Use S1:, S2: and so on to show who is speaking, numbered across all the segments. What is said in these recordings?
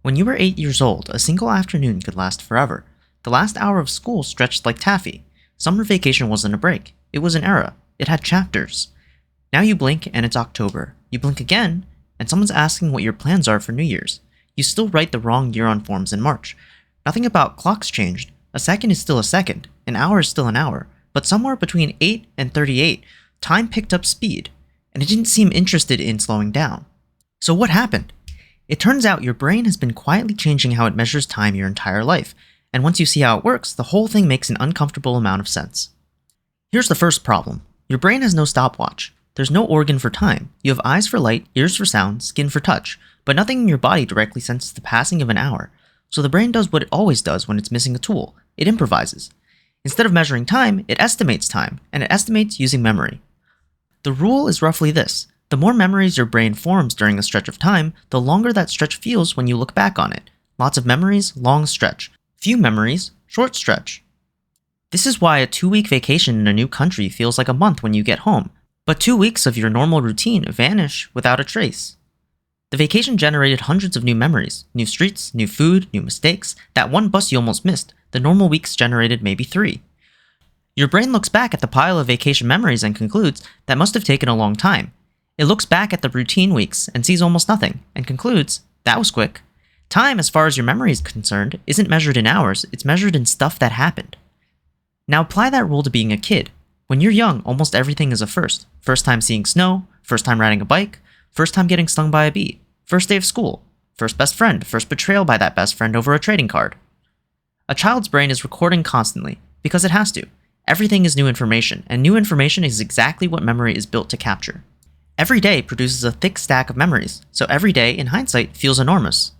S1: When you were 8 years old, a single afternoon could last forever. The last hour of school stretched like taffy. Summer vacation wasn't a break. It was an era. It had chapters. Now you blink and it's October. You blink again, and someone's asking what your plans are for New Year's. You still write the wrong year on forms in March. Nothing about clocks changed. A second is still a second. An hour is still an hour. But somewhere between 8 and 38, time picked up speed, and it didn't seem interested in slowing down. So what happened? It turns out your brain has been quietly changing how it measures time your entire life, and once you see how it works, the whole thing makes an uncomfortable amount of sense. Here's the first problem. Your brain has no stopwatch. There's no organ for time. You have eyes for light, ears for sound, skin for touch, but nothing in your body directly senses the passing of an hour. So the brain does what it always does when it's missing a tool. It improvises. Instead of measuring time, it estimates time, and it estimates using memory. The rule is roughly this. The more memories your brain forms during a stretch of time, the longer that stretch feels when you look back on it. Lots of memories, long stretch. Few memories, short stretch. This is why a 2-week vacation in a new country feels like a month when you get home, but 2 weeks of your normal routine vanish without a trace. The vacation generated hundreds of new memories, new streets, new food, new mistakes. That one bus you almost missed, the normal weeks generated maybe 3. Your brain looks back at the pile of vacation memories and concludes that must have taken a long time. It looks back at the routine weeks and sees almost nothing, and concludes, that was quick. Time, as far as your memory is concerned, isn't measured in hours, it's measured in stuff that happened. Now apply that rule to being a kid. When you're young, almost everything is a first. First time seeing snow, first time riding a bike, first time getting stung by a bee, first day of school, first best friend, first betrayal by that best friend over a trading card. A child's brain is recording constantly, because it has to. Everything is new information, and new information is exactly what memory is built to capture. Every day produces a thick stack of memories, so every day, in hindsight, feels enormous.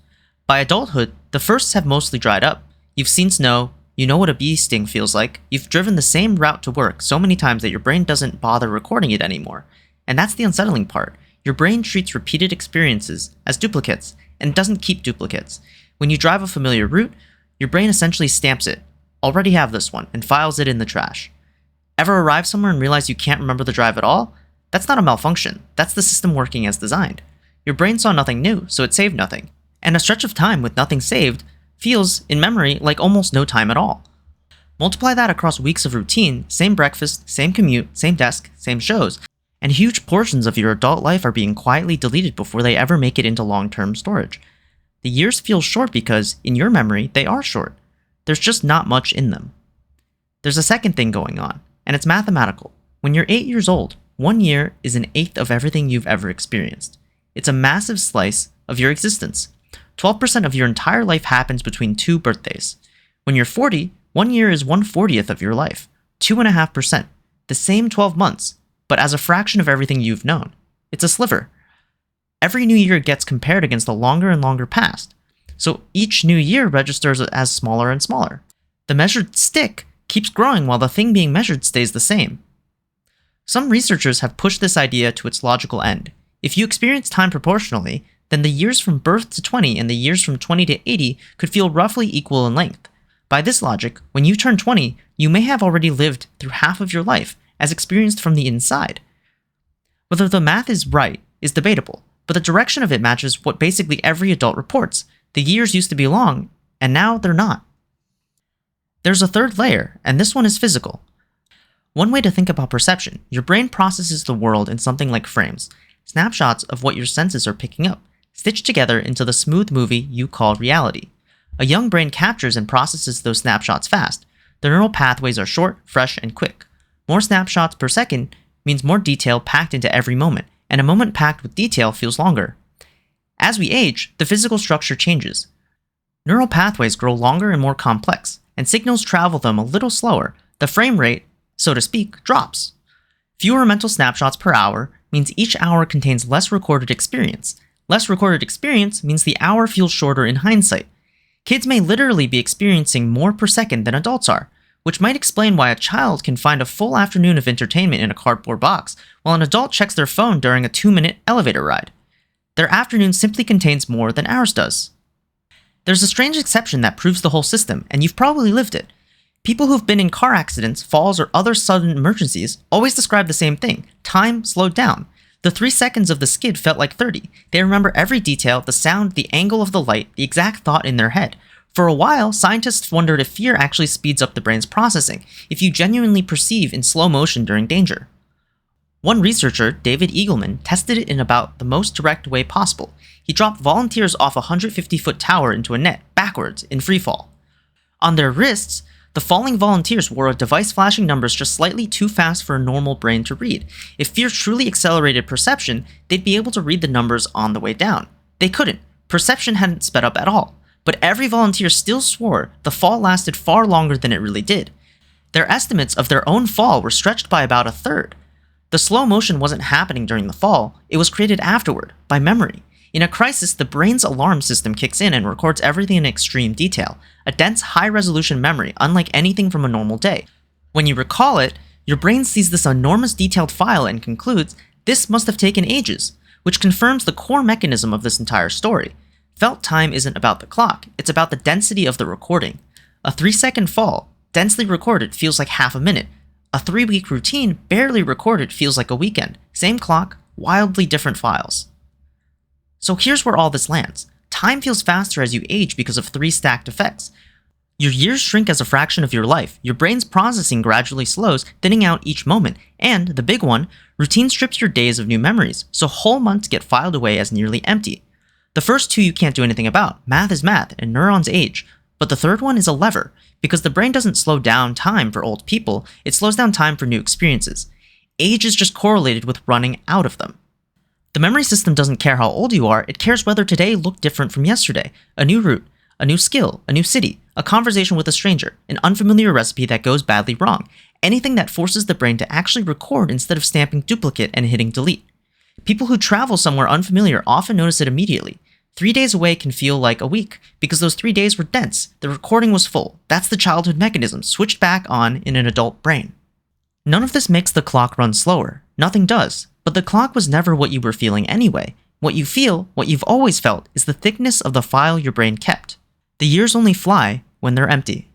S1: By adulthood, the firsts have mostly dried up. You've seen snow, you know what a bee sting feels like, you've driven the same route to work so many times that your brain doesn't bother recording it anymore. And that's the unsettling part. Your brain treats repeated experiences as duplicates, and doesn't keep duplicates. When you drive a familiar route, your brain essentially stamps it, already have this one, and files it in the trash. Ever arrive somewhere and realize you can't remember the drive at all? That's not a malfunction, that's the system working as designed. Your brain saw nothing new, so it saved nothing. And a stretch of time with nothing saved feels, in memory, like almost no time at all. Multiply that across weeks of routine, same breakfast, same commute, same desk, same shows, and huge portions of your adult life are being quietly deleted before they ever make it into long-term storage. The years feel short because, in your memory, they are short. There's just not much in them. There's a second thing going on, and it's mathematical. When you're 8 years old, 1 year is an eighth of everything you've ever experienced. It's a massive slice of your existence. 12% of your entire life happens between 2 birthdays. When you're 40, 1 year is 1/40th of your life. 2.5%. The same 12 months, but as a fraction of everything you've known. It's a sliver. Every new year gets compared against a longer and longer past. So each new year registers as smaller and smaller. The measured stick keeps growing while the thing being measured stays the same. Some researchers have pushed this idea to its logical end. If you experience time proportionally, then the years from birth to 20 and the years from 20 to 80 could feel roughly equal in length. By this logic, when you turn 20, you may have already lived through half of your life, as experienced from the inside. Whether the math is right is debatable, but the direction of it matches what basically every adult reports. The years used to be long, and now they're not. There's a third layer, and this one is physical. One way to think about perception, your brain processes the world in something like frames, snapshots of what your senses are picking up, stitched together into the smooth movie you call reality. A young brain captures and processes those snapshots fast. The neural pathways are short, fresh, and quick. More snapshots per second means more detail packed into every moment, and a moment packed with detail feels longer. As we age, the physical structure changes. Neural pathways grow longer and more complex, and signals travel them a little slower. The frame rate, so to speak, drops. Fewer mental snapshots per hour means each hour contains less recorded experience. Less recorded experience means the hour feels shorter in hindsight. Kids may literally be experiencing more per second than adults are, which might explain why a child can find a full afternoon of entertainment in a cardboard box, while an adult checks their phone during a 2-minute elevator ride. Their afternoon simply contains more than ours does. There's a strange exception that proves the whole system, and you've probably lived it. People who've been in car accidents, falls, or other sudden emergencies always describe the same thing: time slowed down. The 3 seconds of the skid felt like 30. They remember every detail, the sound, the angle of the light, the exact thought in their head. For a while, scientists wondered if fear actually speeds up the brain's processing, if you genuinely perceive in slow motion during danger. One researcher, David Eagleman, tested it in about the most direct way possible. He dropped volunteers off a 150-foot tower into a net, backwards, in freefall. On their wrists, the falling volunteers wore a device flashing numbers just slightly too fast for a normal brain to read. If fear truly accelerated perception, they'd be able to read the numbers on the way down. They couldn't. Perception hadn't sped up at all. But every volunteer still swore the fall lasted far longer than it really did. Their estimates of their own fall were stretched by about a third. The slow motion wasn't happening during the fall, it was created afterward, by memory. In a crisis, the brain's alarm system kicks in and records everything in extreme detail, a dense, high-resolution memory unlike anything from a normal day. When you recall it, your brain sees this enormous detailed file and concludes, this must have taken ages, which confirms the core mechanism of this entire story. Felt time isn't about the clock, it's about the density of the recording. A 3-second fall, densely recorded, feels like half a minute. A 3-week routine, barely recorded, feels like a weekend. Same clock, wildly different files. So here's where all this lands. Time feels faster as you age because of 3 stacked effects. Your years shrink as a fraction of your life, your brain's processing gradually slows, thinning out each moment, and, the big one, routine strips your days of new memories, so whole months get filed away as nearly empty. The first 2 you can't do anything about, math is math, and neurons age, but the third one is a lever, because the brain doesn't slow down time for old people, it slows down time for new experiences. Age is just correlated with running out of them. The memory system doesn't care how old you are, it cares whether today looked different from yesterday. A new route, a new skill, a new city, a conversation with a stranger, an unfamiliar recipe that goes badly wrong. Anything that forces the brain to actually record instead of stamping duplicate and hitting delete. People who travel somewhere unfamiliar often notice it immediately. 3 days away can feel like a week, because those 3 days were dense, the recording was full. That's the childhood mechanism, switched back on in an adult brain. None of this makes the clock run slower. Nothing does. But the clock was never what you were feeling anyway. What you feel, what you've always felt, is the thickness of the file your brain kept. The years only fly when they're empty.